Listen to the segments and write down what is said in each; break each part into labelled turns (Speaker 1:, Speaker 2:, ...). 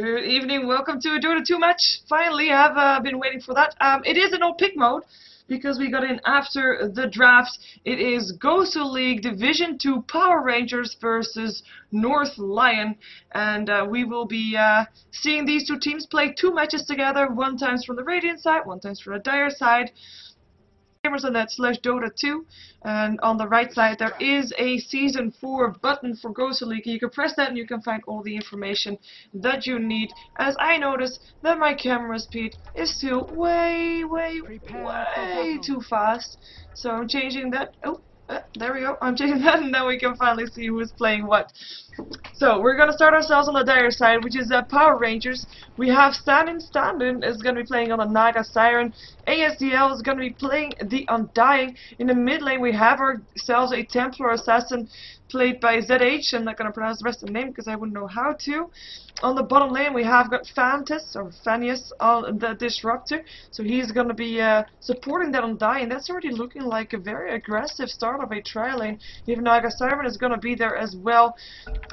Speaker 1: Good evening, welcome to a Dota 2 match. Finally, I've been waiting for that. It is an old pick mode, because we got in after the draft. It is GosuLeague Division 2 Power Rangers versus North Lion. And we will be seeing these two teams play two matches together, one times from the Radiant side, one times from the Dire side. Gamers.net/Dota2, and on the right side there is a Season 4 button for GosuLeague. You can press that and you can find all the information that you need, as I noticed that my camera speed is still way too fast. So I'm changing that. There we go. I'm changing that, and now we can finally see who is playing what. So we're gonna start ourselves on the Dire side, which is Power Rangers. We have Stand-In is gonna be playing on the Naga Siren. ASDL is gonna be playing the Undying. In the mid lane we have ourselves a Templar Assassin played by ZH. I'm not gonna pronounce the rest of the name because I wouldn't know how to. On the bottom lane we have got Fanius on the Disruptor, so he's gonna be supporting that Undying. That's already looking like a very aggressive start of a tri lane. Even Naga Siren is gonna be there as well.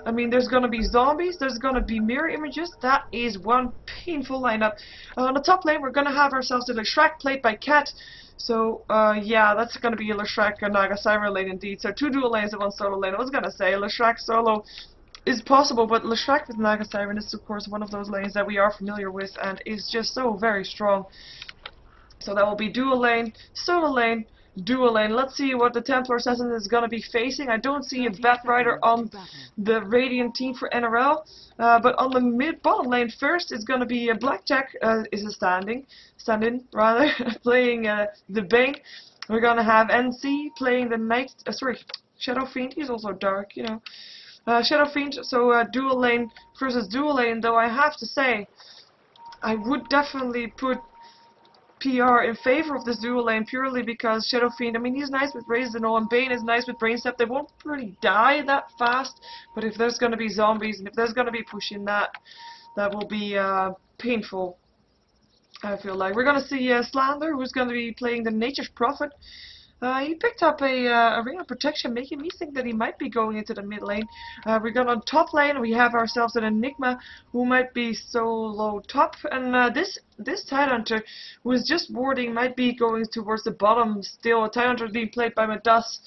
Speaker 1: I mean, there's gonna be zombies, there's gonna be mirror images. That is one painful lineup. On the top lane we're gonna have ourselves a Shrek played by Cat. So, yeah, that's gonna be a Shrek and Naga Siren lane indeed. So two dual lanes and one solo lane. I was gonna say Shrek solo is possible, but Shrek with Naga Siren is of course one of those lanes that we are familiar with and is just so very strong. So that will be dual lane, solo lane, dual lane. Let's see what the Templar Assassin is going to be facing. I don't see a Batrider on the Radiant team for NRL, but on the bottom lane first is going to be Blackjack, is a stand-in rather, playing the Bane. We're going to have NC playing the Shadow Fiend. He's also dark, you know. Shadow Fiend, so dual lane versus dual lane, though I have to say, I would definitely put PR in favor of this dual lane purely because Shadow Fiend, I mean, he's nice with Razor and all, and Bane is nice with Brain Step. They won't really die that fast, but if there's going to be zombies and if there's going to be pushing that will be painful, I feel like. We're going to see Slander, who's going to be playing the Nature's Prophet. He picked up a Ring of Protection, making me think that he might be going into the mid lane. We got on top lane, we have ourselves an Enigma, who might be solo top, and this Tidehunter, who is just warding, might be going towards the bottom still. Tidehunter being played by Madas,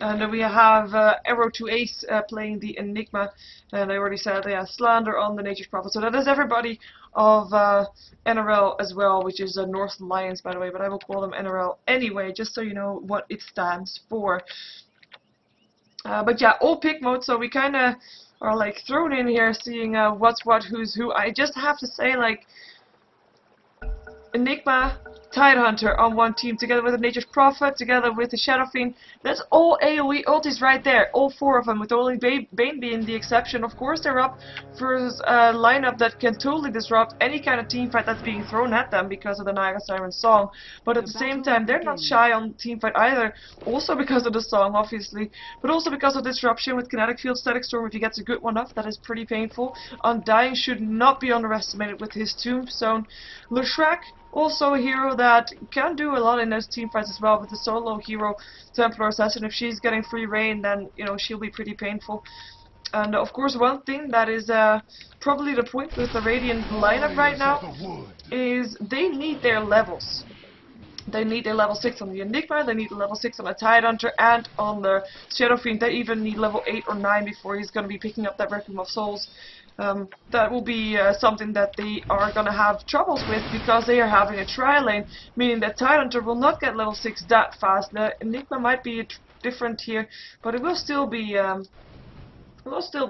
Speaker 1: and we have Arrow to Ace playing the Enigma, and I already said, yeah, Slander on the Nature's Prophet. So that is everybody of NRL as well, which is North Lions, by the way, but I will call them NRL anyway, just so you know what it stands for. But yeah, all pick mode, so we kind of are like thrown in here, seeing what's what, who's who. I just have to say, like, Enigma, Tidehunter on one team, together with the Nature's Prophet, together with the Shadow Fiend. That's all AoE ultis right there, all four of them, with only Bane being the exception. Of course, they're up for a lineup that can totally disrupt any kind of teamfight that's being thrown at them because of the Naga Siren song. But at the same time, they're not shy on teamfight either, also because of the song, obviously, but also because of disruption with Kinetic Field, Static Storm. If he gets a good one off, that is pretty painful. Undying should not be underestimated with his Tombstone. Shrek, also a hero that can do a lot in those teamfights as well, with the solo hero Templar Assassin. If she's getting free reign, then, you know, she'll be pretty painful. And of course, one thing that is probably the point with the Radiant lineup right now is they need their levels. They need a level 6 on the Enigma, they need a level 6 on the Tidehunter, and on the Shadow Fiend they even need level 8 or 9 before he's going to be picking up that Requiem of Souls. That will be something that they are going to have troubles with because they are having a tri lane, meaning that Tidehunter will not get level 6 that fast. The Enigma might be different here, but it will still be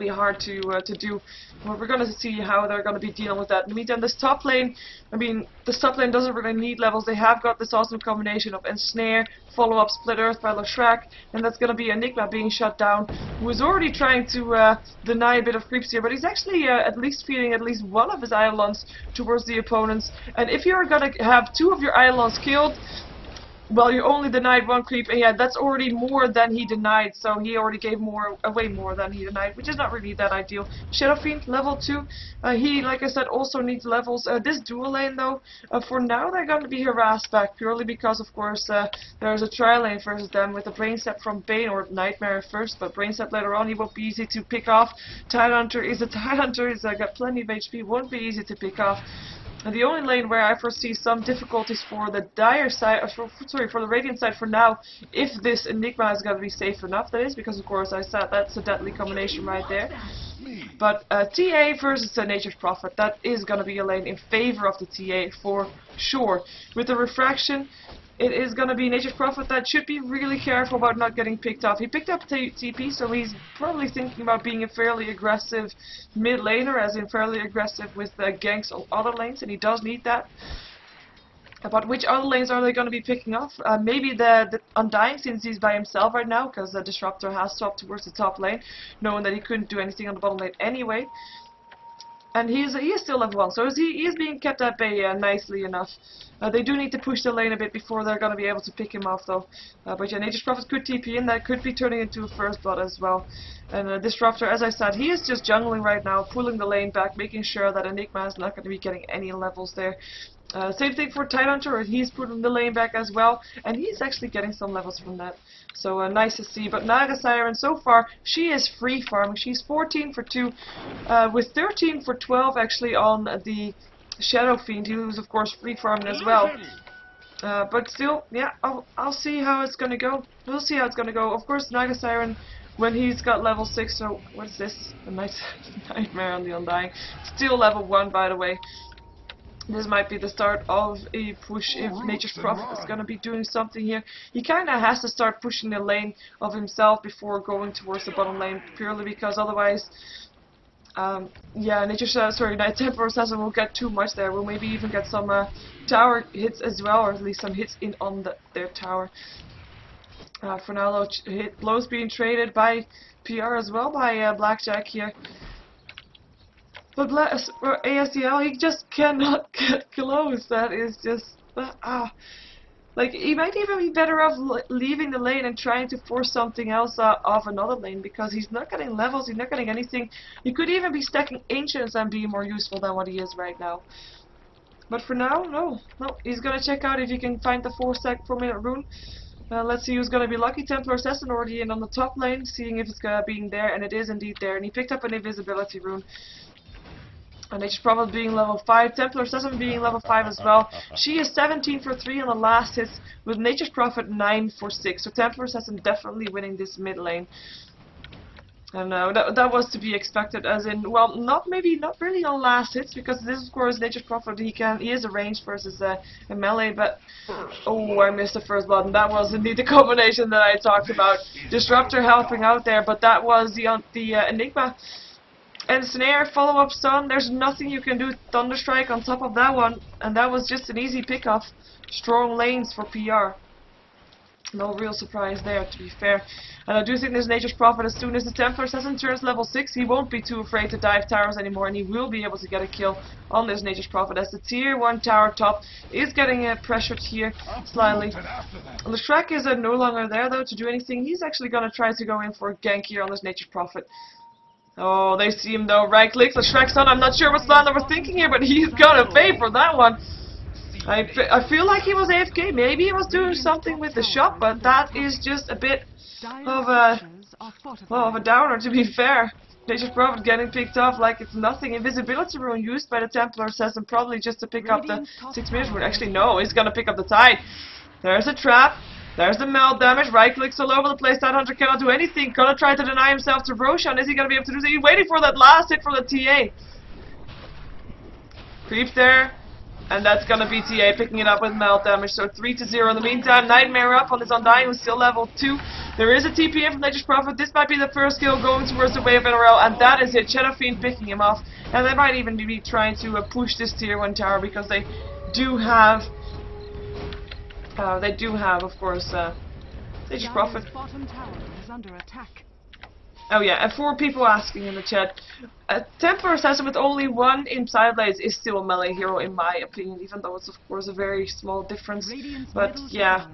Speaker 1: hard to do. Well, we're going to see how they're going to be dealing with that. In the meantime, this top lane, I mean, this top lane doesn't really need levels. They have got this awesome combination of Ensnare, follow-up Split Earth by Shrek, and that's going to be Enigma being shut down, who is already trying to deny a bit of creeps here, but he's actually at least feeding at least one of his Eidolons towards the opponents. And if you're going to have two of your Eidolons killed, well, you only denied one creep, and yeah, that's already more than he denied, so he already gave way more than he denied, which is not really that ideal. Shadow Fiend, level 2, he, like I said, also needs levels. This dual lane, though, for now they're going to be harassed back, purely because, of course, there's a trial lane versus them with a Brain Step from Bane, or Nightmare first, but Brain Step later on, he won't be easy to pick off. Tidehunter is a Tidehunter, he's got plenty of HP, won't be easy to pick off. And the only lane where I foresee some difficulties for the Dire side, for the Radiant side for now, if this Enigma is going to be safe enough, that is, because of course I said that's a deadly combination right there. But TA versus Nature's Prophet, that is going to be a lane in favor of the TA for sure. With the Refraction, it is going to be Nature's Prophet that should be really careful about not getting picked off. He picked up TP, so he's probably thinking about being a fairly aggressive mid laner, as in fairly aggressive with ganks on other lanes, and he does need that. But which other lanes are they going to be picking off? Maybe the Undying, since he's by himself right now, because the Disruptor has swapped towards the top lane, knowing that he couldn't do anything on the bottom lane anyway. And he is still level 1, so he is being kept at bay nicely enough. They do need to push the lane a bit before they're going to be able to pick him off, though. But yeah, Nature's Prophet could TP in, that could be turning into a first blood as well. And Disruptor, as I said, he is just jungling right now, pulling the lane back, making sure that Enigma is not going to be getting any levels there. Same thing for Tidehunter, he's putting the lane back as well, and he's actually getting some levels from that. So nice to see. But Naga Siren, so far, she is free farming. She's 14 for 2, with 13 for 12 actually on the Shadow Fiend, who's of course free farming as well. But still, yeah, I'll see how it's gonna go. We'll see how it's gonna go. Of course, Naga Siren, when he's got level 6, so what's this? A nice Nightmare on the Undying. Still level 1, by the way. This might be the start of a push if Nature's Prophet is going to be doing something here. He kind of has to start pushing the lane of himself before going towards the bottom lane, purely because otherwise, yeah, Templar Assassin will get too much there. We'll maybe even get some tower hits as well, or at least some hits in on their tower. For now, Low's being traded by PR as well, by Blackjack here. But ASDL, he just cannot get close. That is just... Like, he might even be better off leaving the lane and trying to force something else off another lane, because he's not getting levels, he's not getting anything. He could even be stacking Ancients and be more useful than what he is right now. But for now, no. He's gonna check out if he can find the 4-minute rune. Let's see who's gonna be lucky. Templar Assassin already in on the top lane, seeing if it's being there, and it is indeed there. And he picked up an invisibility rune. And Nature's Prophet being level 5, Templar Assassin being level 5 as well. She is 17 for 3 on the last hits, with Nature's Prophet 9 for 6. So Templar Assassin definitely winning this mid lane. And that was to be expected, as in, well, not really on last hits, because this is, of course, Nature's Prophet. He is a ranged versus a melee, but oh, I missed the first blood, and that was indeed the combination that I talked about. Disruptor helping out there, but that was the Enigma. And Snare, follow-up stun, there's nothing you can do. Thunderstrike on top of that one, and that was just an easy pick-off. Strong lanes for PR. No real surprise there, to be fair. And I do think this Nature's Prophet, as soon as the Templar Assassin turns level 6, he won't be too afraid to dive towers anymore, and he will be able to get a kill on this Nature's Prophet, as the tier 1 tower top is getting pressured here slightly. Leshrac is no longer there, though, to do anything. He's actually going to try to go in for a gank here on this Nature's Prophet. Oh, they see him though. Right click, the Shrek Stun. I'm not sure what Slander was thinking here, but he's gonna pay for that one. I feel like he was AFK. Maybe he was doing something with the shot, but that is just a bit of a downer, to be fair. Nature's Prophet getting picked off like it's nothing. Invisibility rune used by the Templar Assassin, probably just to pick up the 6-minute rune. Actually, no, he's gonna pick up the tide. There's a trap. There's the melt damage, right clicks all over the place. Tidehunter cannot do anything. Gonna try to deny himself to Roshan. Is he gonna be able to do that? He's waiting for that last hit from the TA. Creep there. And that's gonna be TA picking it up with melt damage. So 3-0 in the meantime. Nightmare up on his Undying, who's still level 2. There is a TP in from Nature's Prophet. This might be the first kill going towards the way of NRL, and that is it. Shadow Fiend picking him off. And they might even be trying to push this tier 1 tower, because they do have... of course, Nature's Prophet.
Speaker 2: Bottom tower is under attack.
Speaker 1: Oh yeah, and for people asking in the chat, a Templar Assassin with only one inside blades is still a melee hero in my opinion, even though it's of course a very small difference. But yeah,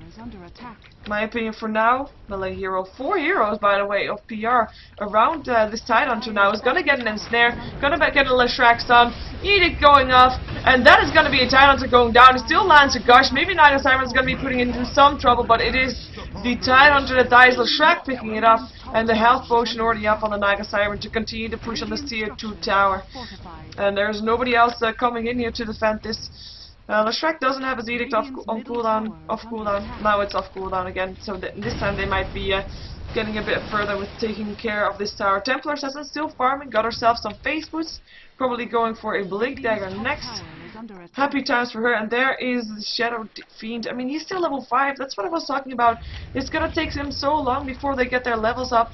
Speaker 1: my opinion for now, melee hero. 4 heroes, by the way, of PR around this Tidehunter now is gonna get an ensnare, gonna get a Leshrac stun, Edict going off, and that is gonna be a Tidehunter going down. It still lands a Gush. Maybe Night Siren is gonna be putting it into some trouble, but it is the Tidehunter that dies, Leshrac picking it up, and the health potion already up on the Naga Siren to continue to push on this tier 2 tower. And there's nobody else coming in here to defend this. Leshrac doesn't have his Edict off cooldown. Now it's off cooldown again, so this time they might be getting a bit further with taking care of this tower. Templar Assassin still farming, got herself some face boots, probably going for a Blink Dagger next. Happy times for her, and there is the Shadow Fiend. I mean, he's still level 5, that's what I was talking about. It's gonna take them so long before they get their levels up.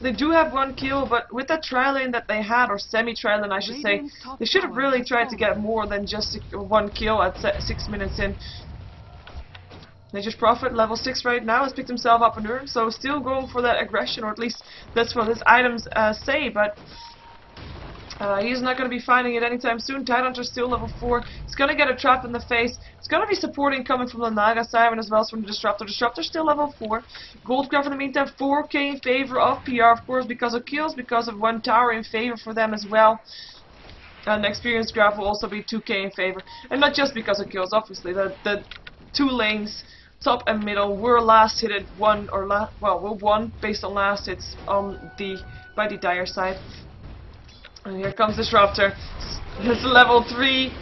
Speaker 1: They do have 1 kill, but with that trial lane that they had, or semi-trial lane I should say, they should have really tried to get more than just 1 kill at 6 minutes in. Nature's Prophet, level 6 right now, has picked himself up an urn, so still going for that aggression, or at least that's what his items say, but he's not going to be finding it anytime soon. Tidehunter's still level 4. He's going to get a trap in the face. It's going to be supporting coming from the Naga Siren as well as from the Disruptor. Disruptor's still level 4. Goldcraft in the meantime, 4k in favor of PR, of course, because of kills, because of 1 tower in favor for them as well. And Experience Graph will also be 2k in favor. And not just because of kills, obviously. The 2 lanes, top and middle, were last hit at 1, or were 1 based on last hits on by the Dire side. And here comes Disruptor. It's level 3.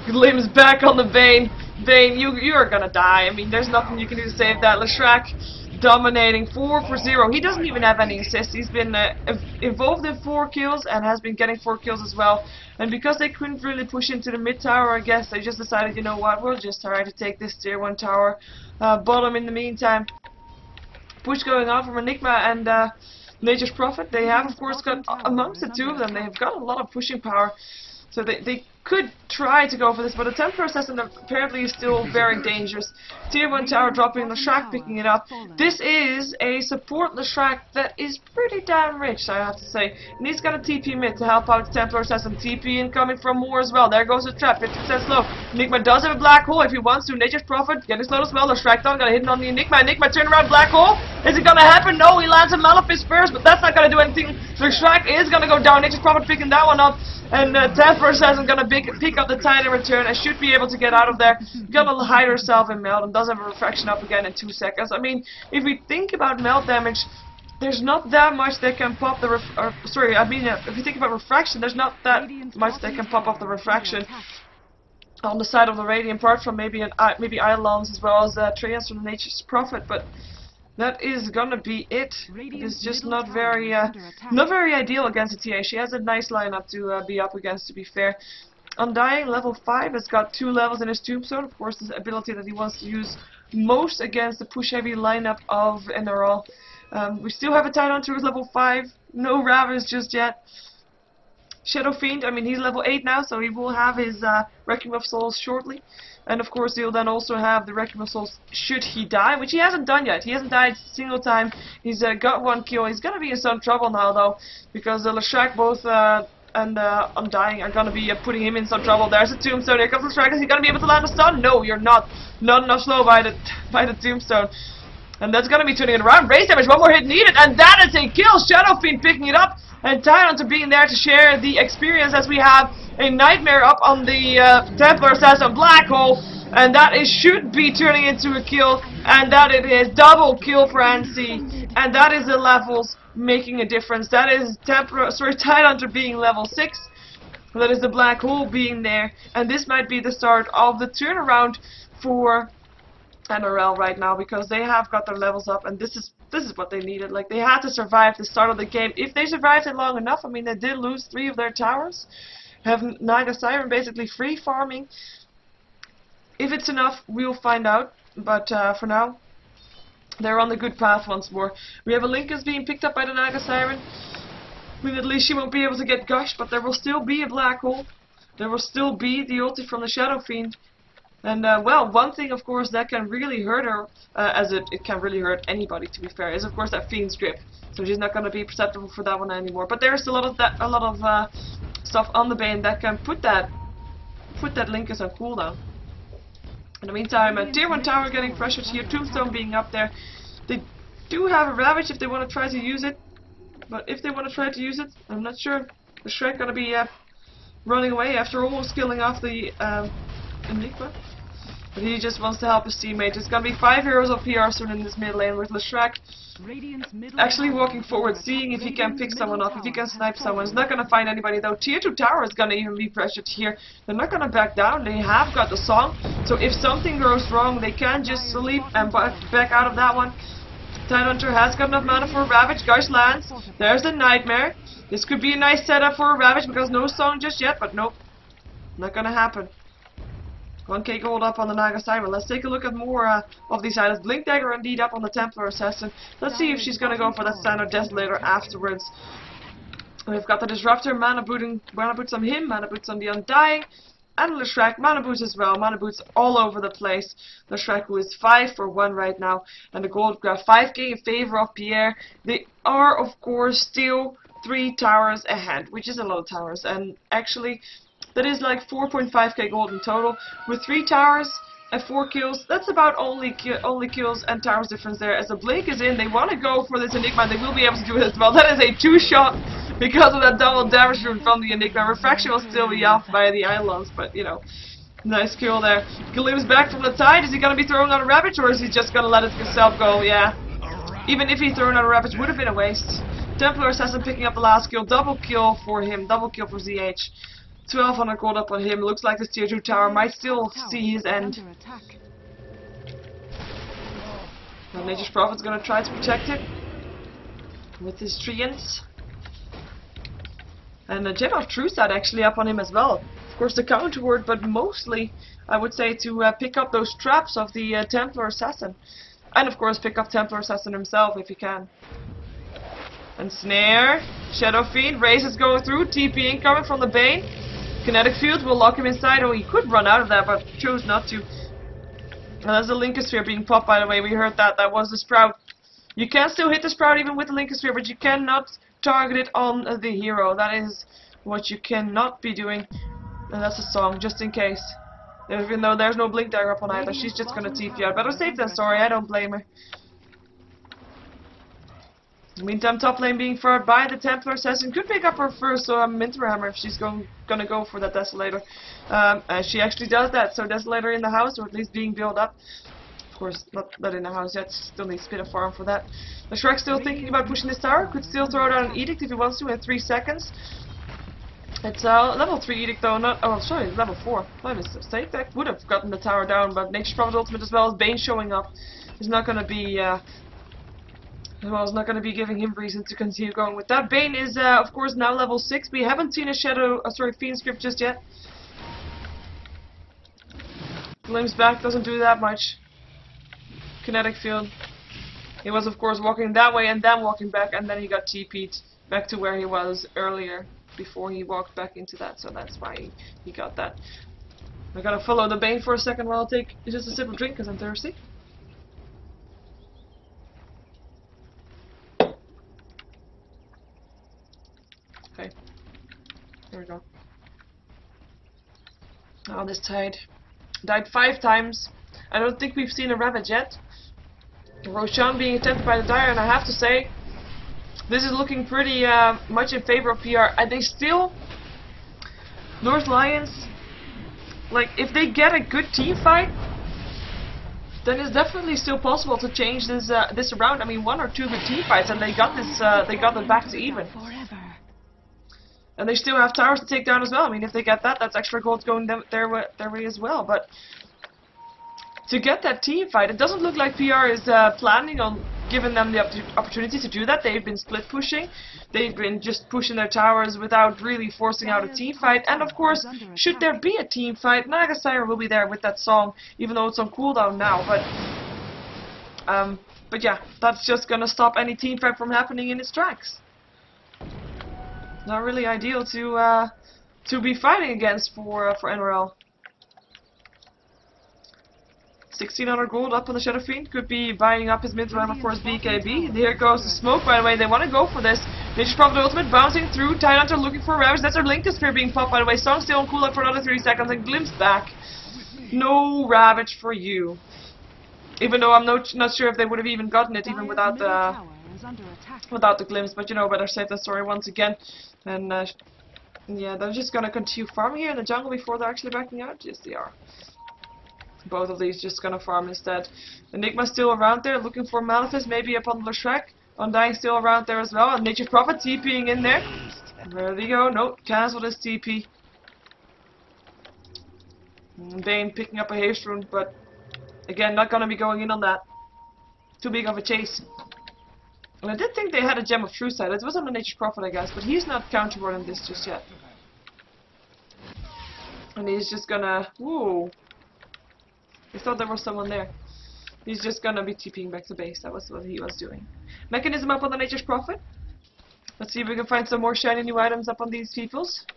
Speaker 1: Limbs back on the Bane. Bane, you're gonna die. I mean, there's nothing you can do to save that. Leshrac dominating 4 for 0. He doesn't even have any assists. He's been involved in 4 kills and has been getting 4 kills as well. And because they couldn't really push into the mid tower, I guess they just decided, you know what, we'll just try to take this tier 1 tower bottom in the meantime. Push going on from Enigma and Nature's Prophet. They have, of course, got, amongst the 2 of them, they've got a lot of pushing power. So they could try to go for this, but the Templar Assassin apparently is still very dangerous. Tier 1 tower dropping, Leshrac picking it up. This is a support Leshrac that is pretty damn rich, I have to say. And he's got a TP mid to help out the Templar Assassin. TP incoming from more as well. There goes the trap, 50% slow. Enigma does have a black hole if he wants to. Nature's Prophet getting slow as well. Leshrac down, gonna hit on the Enigma. Enigma turn around, black hole. Is it gonna happen? No, he lands a Malefice first, but that's not gonna do anything. Leshrac is gonna go down. Nature's Prophet picking that one up. And Templar Assassin gonna pick up the tide in return and should be able to get out of there. Gonna hide herself in melt and does have a refraction up again in 2 seconds. I mean, if we think about melt damage, there's not that much that can pop the if you think about refraction, there's not that much that can pop off the refraction on the side of the Radiant, apart from maybe Eidolons as well as Treants from Nature's Prophet, but that is gonna be it. It's just not very ideal against the TA. She has a nice lineup to be up against, to be fair. Undying, level 5, has got 2 levels in his Tombstone. Of course, this ability that he wants to use most against the push-heavy lineup of NRL. We still have a Tidehunter with level 5. No Ravens just yet. Shadow Fiend, I mean, he's level 8 now, so he will have his Requiem of Souls shortly. And of course, he'll then also have the Requiem of Souls should he die, which he hasn't done yet. He hasn't died a single time. He's got 1 kill. He's going to be in some trouble now, though, because Leshrac both and Undying are going to be putting him in some trouble. There's a Tombstone. Here comes Leshrac. Is he going to be able to land a stun? No, you're not. Not enough slow by the Tombstone. And that's going to be turning it around. Raise damage. 1 more hit needed. And that is a kill. Shadow Fiend picking it up. And Tidehunter being there to share the experience as we have a Nightmare up on the Templar Assassin Black Hole. And that should be turning into a kill. And that it is. Double kill for NC. And that is the levels making a difference. That is Tidehunter being level 6. That is the Black Hole being there. And this might be the start of the turnaround for NRL right now, because they have got their levels up, and this is what they needed. Like, they had to survive the start of the game. If they survived it long enough, I mean, they did lose 3 of their towers, have Naga Siren basically free farming. If it's enough, we'll find out, but for now, they're on the good path once more. We have a Lincoln's being picked up by the Naga Siren. I mean, at least she won't be able to get Gush, but there will still be a Black Hole. There will still be the ulti from the Shadow Fiend. And well, one thing of course that can really hurt her, as it can really hurt anybody to be fair, is of course that Fiend's Grip. So she's not going to be perceptible for that one anymore. But there's a lot of stuff on the Bane that can put that Linkus on cooldown. In the meantime, a tier 1 tower getting pressured here, Tombstone being up there. They do have a Ravage if they want to try to use it. But if they want to try to use it, I'm not sure. The Shrek going to be running away after almost killing off the Enigma. But he just wants to help his teammate. It's going to be 5 heroes of PR soon in this mid lane with Shrek actually walking forward, seeing if he can pick someone off, if he can snipe someone. He's not going to find anybody though. Tier 2 tower is going to even be pressured here. They're not going to back down. They have got the song. So if something goes wrong, they can just sleep and back out of that one. Tidehunter has got enough mana for a Ravage. Gush lands. There's the Nightmare. This could be a nice setup for a Ravage because no song just yet, but nope. Not going to happen. 1k gold up on the Naga side, but let's take a look at more of these items. Blink Dagger indeed up on the Templar Assassin. Let's see if she's going to go for that standard Desolator afterwards. We've got the Disruptor, Mana Boots on him, Mana Boots on the Undying, and Shrek, Mana Boots as well. Mana Boots all over the place. Shrek, who is 5 for 1 right now, and the gold grab 5k in favor of Pierre. They are, of course, still 3 towers ahead, which is a lot of towers, and actually that is like 4.5k gold in total. With 3 towers and 4 kills, that's about only kills and towers difference there. As the Blink is in, they want to go for this Enigma, and they will be able to do it as well. That is a 2-shot because of that double damage from the Enigma. Refraction will still be off by the Islands, but you know, nice kill there. Kalim's back from the Tide. Is he going to be throwing out a Ravage, or is he just going to let himself go? Yeah. Even if he thrown out a Ravage, would have been a waste. Templar Assassin picking up the last kill. Double kill for him. Double kill for ZH. 1200 gold up on him. Looks like this tier 2 tower might still see his end. Now Nature's Prophet's gonna try to protect it with his treants. And a Gem of Trueside actually up on him as well. Of course the counter word, but mostly I would say to pick up those traps of the Templar Assassin. And of course pick up Templar Assassin himself if he can. And Snare, Shadow Fiend, Raze is going through, TP incoming from the Bane. Kinetic Field will lock him inside. Oh, he could run out of that, but chose not to. And there's the Linkosphere being popped, by the way. We heard that. That was the Sprout. You can still hit the Sprout even with the Linkosphere, but you cannot target it on the hero. That is what you cannot be doing. And that's a song, just in case. Even though there's no Blink Dagger up on either, she's just gonna TP out. Better safe than sorry, I don't blame her. In the meantime, top lane being fought by the Templar Assassin. Could pick up her first Minter Hammer if she's gonna go for that Desolator. And she actually does that, so Desolator in the house, or at least being built up. Of course, not in the house yet, still needs a bit of farm for that. The Shrek still thinking about pushing this tower, could still throw down an Edict if he wants to in 3 seconds. It's level 3 Edict though, not, oh sorry, level 4. My mistake, that would have gotten the tower down, but Nature's Prophet ultimate as well as Bane showing up is not gonna be, well, it's not going to be giving him reason to continue going with that. Bane is, of course, now level 6. We haven't seen a Fiend's Grip just yet. Limbs back doesn't do that much. Kinetic Field. He was, of course, walking that way and then walking back, and then he got TP'd back to where he was earlier before he walked back into that, so that's why he got that. I gotta follow the Bane for a second while I take just a sip of drink because I'm thirsty. Okay, there we go. Oh, this Tide died 5 times. I don't think we've seen a Ravage yet. Roshan being attempted by the Dire, and I have to say, this is looking pretty much in favor of PR. And they still, North Lions, like if they get a good team fight, then it's definitely still possible to change this around. I mean, 1 or 2 good team fights, and they got this, they got it back to even. And they still have towers to take down as well. I mean, if they get that, that's extra gold going their way as well. But to get that team fight, it doesn't look like PR is planning on giving them the opportunity to do that. They've been split pushing. They've been just pushing their towers without really forcing out a team fight. And of course, should there be a team fight, Nagasire will be there with that song, even though it's on cooldown now. But yeah, that's just gonna stop any team fight from happening in its tracks. Not really ideal to be fighting against for NRL. 1600 gold up on the Shadow Fiend. Could be buying up his mid hammer for his BKB. Here goes the smoke, by the way. They want to go for this. Nature's Prophet ultimate bouncing through. Tidehunter looking for a Ravage. That's our Lincoln Spear being popped, by the way. Song still on cooldown for another 3 seconds and glimpse back. No Ravage for you. Even though I'm not sure if they would have even gotten it even without the glimpse. But you know, better safe than sorry once again. And yeah, they're just gonna continue farming here in the jungle before they're actually backing out. Yes, they are. Both of these just gonna farm instead. Enigma still around there, looking for Malefice, maybe up on the Shrek. Undying still around there as well, and Nature's Prophet TPing in there. There they go. Nope, cancelled his TP. Bane picking up a haste rune, but again, not gonna be going in on that. Too big of a chase. And I did think they had a Gem of True Sight. It was on the Nature's Prophet, I guess, but he's not counter-running this just yet. And he's just gonna... Whoa. I thought there was someone there. He's just gonna be TPing back to base. That was what he was doing. Mechanism up on the Nature's Prophet. Let's see if we can find some more shiny new items up on these peoples.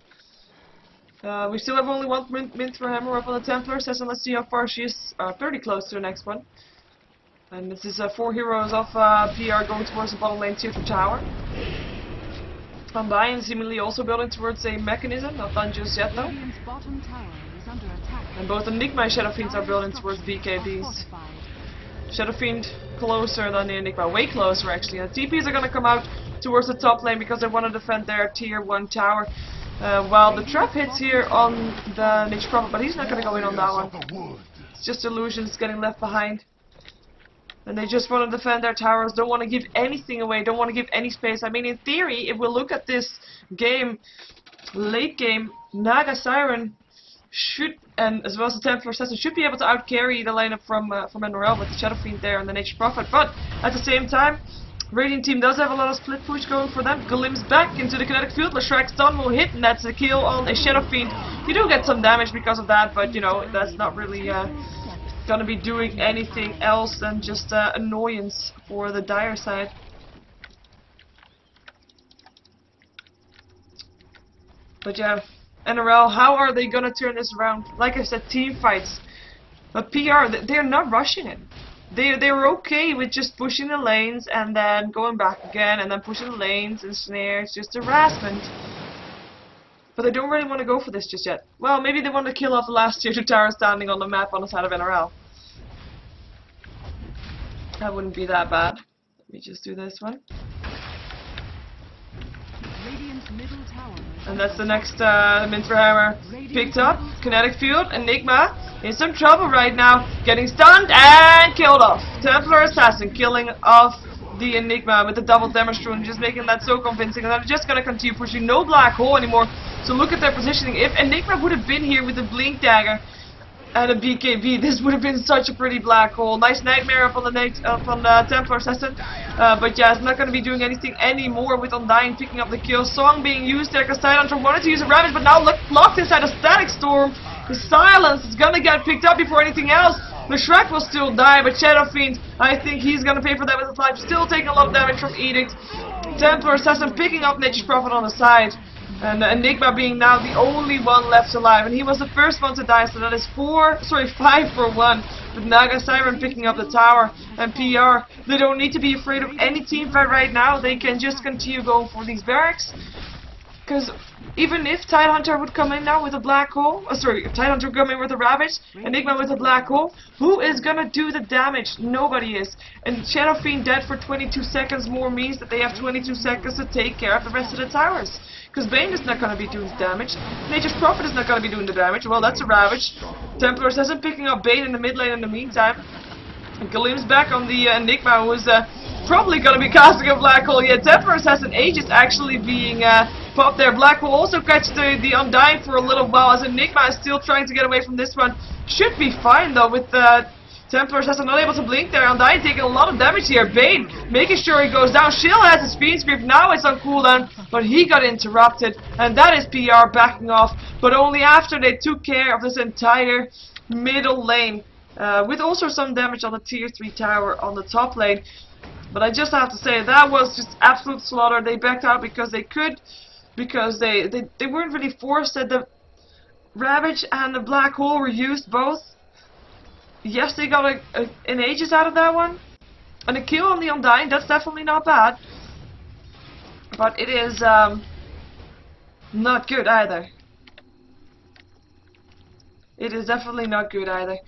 Speaker 1: We still have only one Minthra Hammer up on the Templar. Says, and let's see how far she is. 30 close to the next one. And this is 4 heroes of PR going towards the bottom lane tier 2 tower. Undying seemingly also building towards a mechanism. Not done just yet though. And both Enigma and Shadow Fiends are building towards BKBs. Shadow Fiend closer than the Enigma, way closer actually. And the TPs are gonna come out towards the top lane because they want to defend their tier 1 tower. While the trap hits here on the Nature's Prophet, but he's not gonna go in on that one. It's just illusions getting left behind. And they just want to defend their towers, don't want to give anything away, don't want to give any space. I mean, in theory, if we look at this game, late game, Naga Siren should, and as well as the Templar Assassin, should be able to outcarry the lineup from NRL with the Shadow Fiend there and the Nature's Prophet. But at the same time, Radiant team does have a lot of split push going for them. Glimpse back into the kinetic field. Leshrek's stun will hit, and that's a kill on a Shadow Fiend. You do get some damage because of that, but you know, that's not really gonna be doing anything else than just annoyance for the dire side. But yeah, NRL, how are they gonna turn this around? Like I said, team fights. But PR, they're not rushing it. They're okay with just pushing the lanes and then going back again and then pushing the lanes and snares, just harassment. But they don't really want to go for this just yet. Well, maybe they want to kill off the last tier 2 tower standing on the map on the side of NRL. That wouldn't be that bad. Let me just do this one. And that's the next Minthra Hammer picked up. Kinetic Field, Enigma in some trouble right now. Getting stunned and killed off. Templar Assassin killing off the Enigma with the double damage rune, just making that so convincing. And they're just gonna continue pushing. No black hole anymore. So look at their positioning. If Enigma would have been here with the Blink Dagger and a BKB, this would have been such a pretty black hole. Nice Nightmare up on the Templar Assassin. But yeah, it's not going to be doing anything anymore with Undying picking up the kill. Song being used there because Tidehunter wanted to use a Ravage, but now locked inside a Static Storm. The silence is going to get picked up before anything else. The Shrek will still die, but Shadow Fiend, I think he's going to pay for that with his life. Still taking a lot of damage from Edict. Templar Assassin picking up Nature's Prophet on the side. And Enigma being now the only one left alive. And he was the first one to die, so that is 5 for 1. With Naga Siren picking up the tower. And PR, they don't need to be afraid of any team fight right now. They can just continue going for these barracks. Because even if Tidehunter would come in now with a black hole, Tidehunter would come in with a Ravage, Enigma with a black hole, who is gonna do the damage? Nobody is. And Shadow Fiend dead for 22 seconds more means that they have 22 seconds to take care of the rest of the towers. Because Bane is not gonna be doing the damage. Nature's Prophet is not gonna be doing the damage. Well, that's a Ravage. Templar Assassin picking up Bane in the mid lane in the meantime. And Kalim's back on the Enigma, who's probably gonna be casting a black hole. Yeah, Templar Assassin Age is actually being popped there. Black will also catch the Undying for a little while, as Enigma is still trying to get away from this one. Should be fine though with Templar Assassin not able to blink there. Undying taking a lot of damage here. Bane making sure he goes down. Shill has his Fiend Script. Now it's on cooldown, but he got interrupted. And that is PR backing off, but only after they took care of this entire middle lane. With also some damage on the tier 3 tower on the top lane. But I just have to say, that was just absolute slaughter. They backed out because they could, because they weren't really forced. That the Ravage and the Black Hole were used both. yes, they got an Aegis out of that one. And a kill on the Undying, that's definitely not bad. But it is not good either. It is definitely not good either.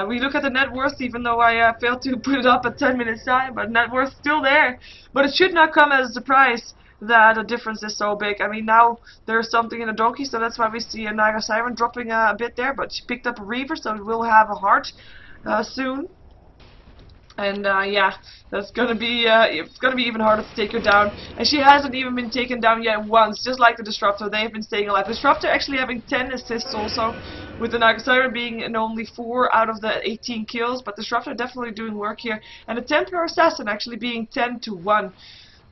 Speaker 1: We look at the net worth, even though I failed to put it up at 10 minutes time, but net worth still there. But it should not come as a surprise that the difference is so big. I mean, now there's something in a donkey, so that's why we see a Naga Siren dropping a bit there, but she picked up a Reaver, so we will have a heart soon. And yeah, that's gonna be it's gonna be even harder to take her down. And she hasn't even been taken down yet once, just like the Disruptor. They've been staying alive. Disruptor actually having 10 assists also, with the Naga Siren being in only 4 out of the 18 kills. But Disruptor definitely doing work here, and the Templar Assassin actually being 10-1.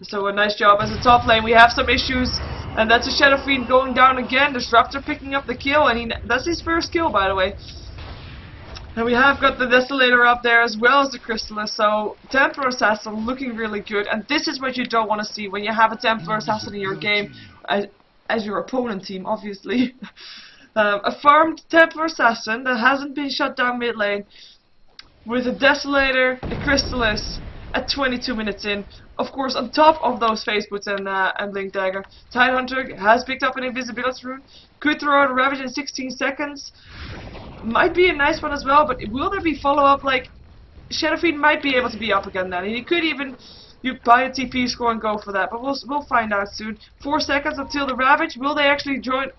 Speaker 1: So a nice job as a top lane. We have some issues, and that's a Shadow Fiend going down again. Disruptor picking up the kill, and that's his first kill, by the way. And we have got the Desolator up there as well as the Crystallis, so Templar Assassin looking really good. And this is what you don't want to see when you have a Templar Assassin in your game, as your opponent team, obviously. A farmed Templar Assassin that hasn't been shut down mid lane, with a Desolator, a Crystallis, at 22 minutes in. Of course, on top of those Phase Boots and Blink Dagger. Tidehunter has picked up an Invisibility Rune. Could throw out a Ravage in 16 seconds. Might be a nice one as well, but will there be follow-up? Like, Shadow Fiend might be able to be up again then. He could even buy a TP score and go for that, but we'll find out soon. 4 seconds until the Ravage. Will they actually join?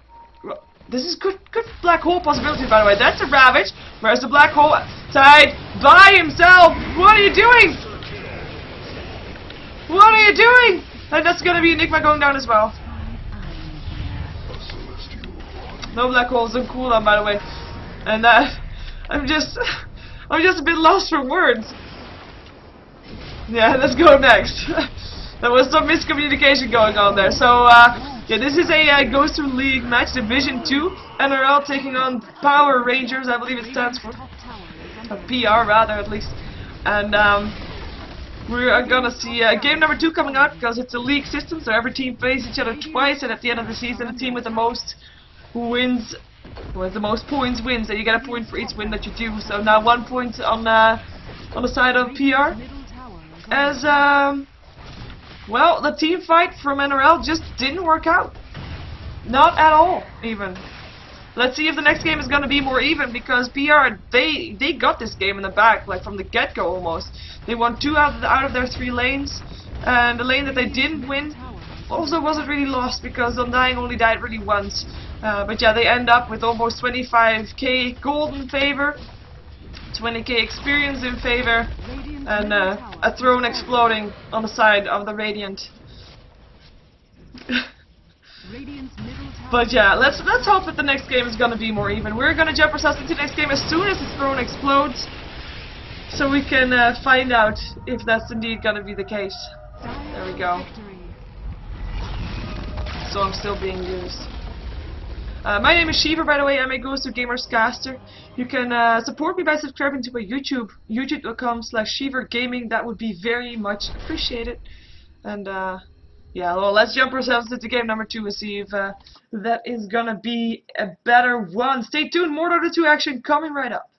Speaker 1: This is good Black Hole possibility, by the way. That's a Ravage. Where's the Black Hole? Tide by himself. What are you doing? What are you doing? And that's gonna be Enigma going down as well. No Black Holes on cooldown, by the way. And I'm just a bit lost for words. Yeah, let's go next. There was some miscommunication going on there. So yeah, this is a GosuLeague match, Division 2, NRL taking on Power Rangers. I believe it stands for PR, rather, at least. And we are gonna see game number 2 coming out, because it's a league system, so every team plays each other twice, and at the end of the season, the team with the most wins, with the most points wins, and you get a point for each win that you do. So now 1 point on the side of PR, as well, the team fight from NRL just didn't work out, not at all even. Let's see if the next game is gonna be more even, because PR they got this game in the back, like from the get-go almost. They won 2 out of their 3 lanes, and the lane that they didn't win also wasn't really lost, because Undying only died really once. But yeah, they end up with almost 25k gold in favor, 20k experience in favor, and a throne exploding on the side of the Radiant. But yeah, let's hope that the next game is gonna be more even. We're gonna jump ourselves into the next game as soon as the throne explodes, so we can find out if that's indeed gonna be the case. There we go. So I'm still being used. My name is Sheever, by the way. I'm a GosuGamerscaster. You can support me by subscribing to my YouTube, youtube.com/SheeverGaming. That would be very much appreciated. And yeah, well, let's jump ourselves into game number 2 and see if that is gonna be a better one. Stay tuned, more Dota 2 action coming right up.